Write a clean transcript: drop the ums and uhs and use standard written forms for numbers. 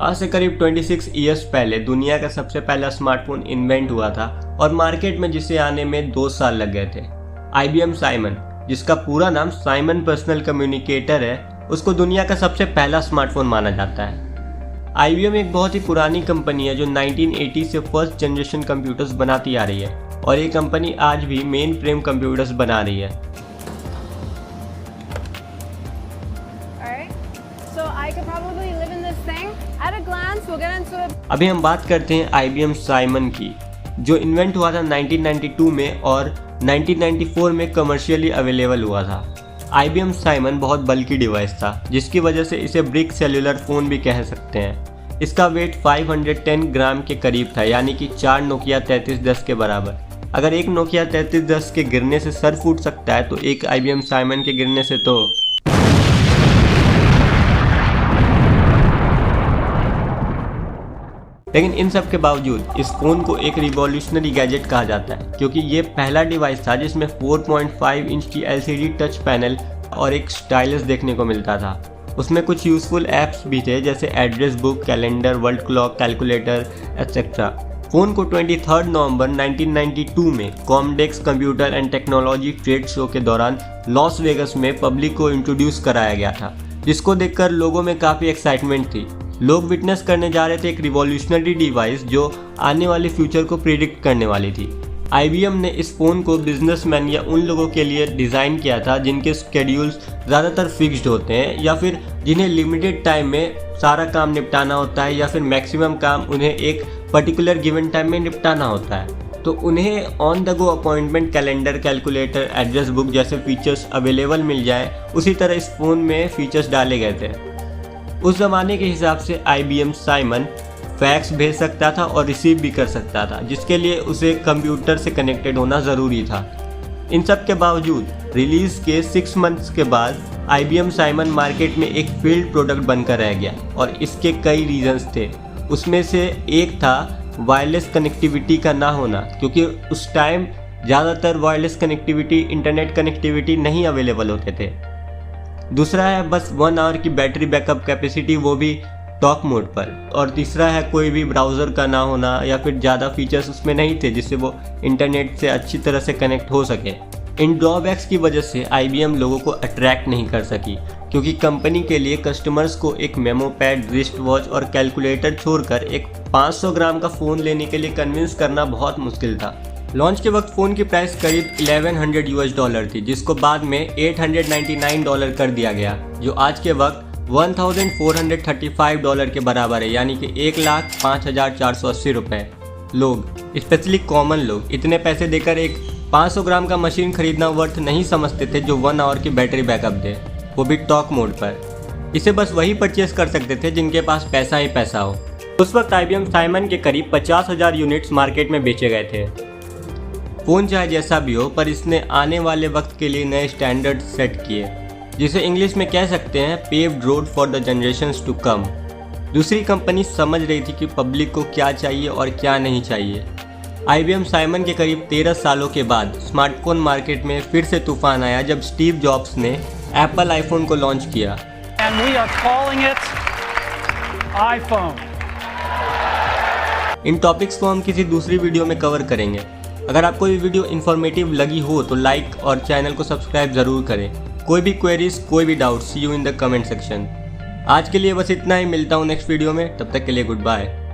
आज से करीब 26 ईयर्स पहले दुनिया का सबसे पहला स्मार्टफोन इन्वेंट हुआ था और मार्केट में जिसे आने में 2 साल लग गए थे। IBM साइमन, जिसका पूरा नाम साइमन पर्सनल कम्युनिकेटर है, उसको दुनिया का सबसे पहला स्मार्टफोन माना जाता है। IBM एक बहुत ही पुरानी कंपनी है जो 1980 से फर्स्ट जनरेशन कंप्यूटर्स बनाती आ रही है और ये कंपनी आज भी मेन फ्रेम कंप्यूटर्स बना रही है। अभी हम बात करते हैं IBM साइमन की, जो इन्वेंट हुआ था 1992 में और 1994 में कमर्शियली अवेलेबल हुआ था। IBM साइमन बहुत बल्कि डिवाइस था, जिसकी वजह से इसे ब्रिक सेल्युलर फ़ोन भी कह सकते हैं। इसका वेट 510 ग्राम के करीब था, यानी कि 4 नोकिया 3310 के बराबर। अगर एक नोकिया 3310 के गिरने से सर फूट सकता है तो एक IBM साइमन के गिरने से तो लेकिन इन सब के बावजूद इस फ़ोन को एक रिवॉल्यूशनरी गैजेट कहा जाता है, क्योंकि ये पहला डिवाइस था जिसमें 4.5 इंच की LCD टच पैनल और एक स्टाइलस देखने को मिलता था। उसमें कुछ यूज़फुल ऐप्स भी थे, जैसे address book, calendar, world clock, calculator etcetera. Phone को 23 नवंबर 1992 में Comdex computer and technology trade show के दौरान लॉस वेगस में पब्लिक को इंट्रोड्यूस कराया गया था, जिसको देखकर लोगों में काफ़ी एक्साइटमेंट थी। लोग विटनेस करने जा रहे थे एक रिवॉल्यूशनरी डिवाइस जो आने वाले फ्यूचर को प्रिडिक्ट करने वाली थी। IBM ने इस फ़ोन को बिजनेसमैन या उन लोगों के लिए डिज़ाइन किया था जिनके स्केड्यूल्स ज़्यादातर फिक्स्ड होते हैं, या फिर जिन्हें लिमिटेड टाइम में सारा काम निपटाना होता है, या फिर मैक्सिमम काम उन्हें एक पर्टिकुलर गिवन टाइम में निपटाना होता है। तो उन्हें on the go appointment, calendar, calculator, address book जैसे फीचर्स अवेलेबल मिल जाए, उसी तरह इस फ़ोन में फीचर्स डाले गए थे। उस ज़माने के हिसाब से IBM साइमन फैक्स भेज सकता था और रिसीव भी कर सकता था, जिसके लिए उसे कंप्यूटर से कनेक्टेड होना ज़रूरी था। इन सब के बावजूद रिलीज़ के 6 मंथ्स के बाद IBM साइमन मार्केट में एक फील्ड प्रोडक्ट बनकर रह गया और इसके कई रीजंस थे। उसमें से एक था वायरलेस कनेक्टिविटी का ना होना, क्योंकि उस टाइम ज़्यादातर वायरलेस कनेक्टिविटी, इंटरनेट कनेक्टिविटी नहीं अवेलेबल होते थे। दूसरा है बस 1 आवर की बैटरी बैकअप कैपेसिटी, वो भी टॉक मोड पर। और तीसरा है कोई भी ब्राउज़र का ना होना, या फिर ज़्यादा फीचर्स उसमें नहीं थे जिससे वो इंटरनेट से अच्छी तरह से कनेक्ट हो सके। इन ड्रॉबैक्स की वजह से IBM लोगों को अट्रैक्ट नहीं कर सकी, क्योंकि कंपनी के लिए कस्टमर्स को एक मेमो पैड, रिस्ट वॉच और कैलकुलेटर छोड़कर एक 500 ग्राम का फ़ोन लेने के लिए कन्विंस करना बहुत मुश्किल था। लॉन्च के वक्त फ़ोन की प्राइस करीब $1100 US थी, जिसको बाद में $899 कर दिया गया, जो आज के वक्त $1435 के बराबर है, यानी कि 1,05,480 रुपये। लोग, स्पेशली कॉमन लोग, इतने पैसे देकर एक 500 ग्राम का मशीन खरीदना वर्थ नहीं समझते थे जो 1 आवर की बैटरी बैकअप दे, वो भी टॉक मोड पर। इसे बस वही परचेस कर सकते थे जिनके पास पैसा ही पैसा हो। उस वक्त IBM साइमन के करीब 50,000 यूनिट्स मार्केट में बेचे गए थे। फ़ोन चाहे जैसा भी हो, पर इसने आने वाले वक्त के लिए नए स्टैंडर्ड सेट किए, जिसे इंग्लिश में कह सकते हैं paved road for the generations to come. दूसरी कंपनी समझ रही थी कि पब्लिक को क्या चाहिए और क्या नहीं चाहिए। IBM साइमन के करीब 13 सालों के बाद स्मार्टफोन मार्केट में फिर से तूफान आया जब स्टीव जॉब्स ने एप्पल आईफोन को लॉन्च किया। And we are calling it iPhone. In topics को हम किसी दूसरी वीडियो में कवर करेंगे। अगर आपको ये वीडियो इन्फॉर्मेटिव लगी हो तो लाइक और चैनल को सब्सक्राइब ज़रूर करें। कोई भी क्वेरीज, कोई भी doubt, see you in the comment section. आज के लिए बस इतना ही, मिलता हूँ नेक्स्ट वीडियो में, तब तक के लिए गुड बाय।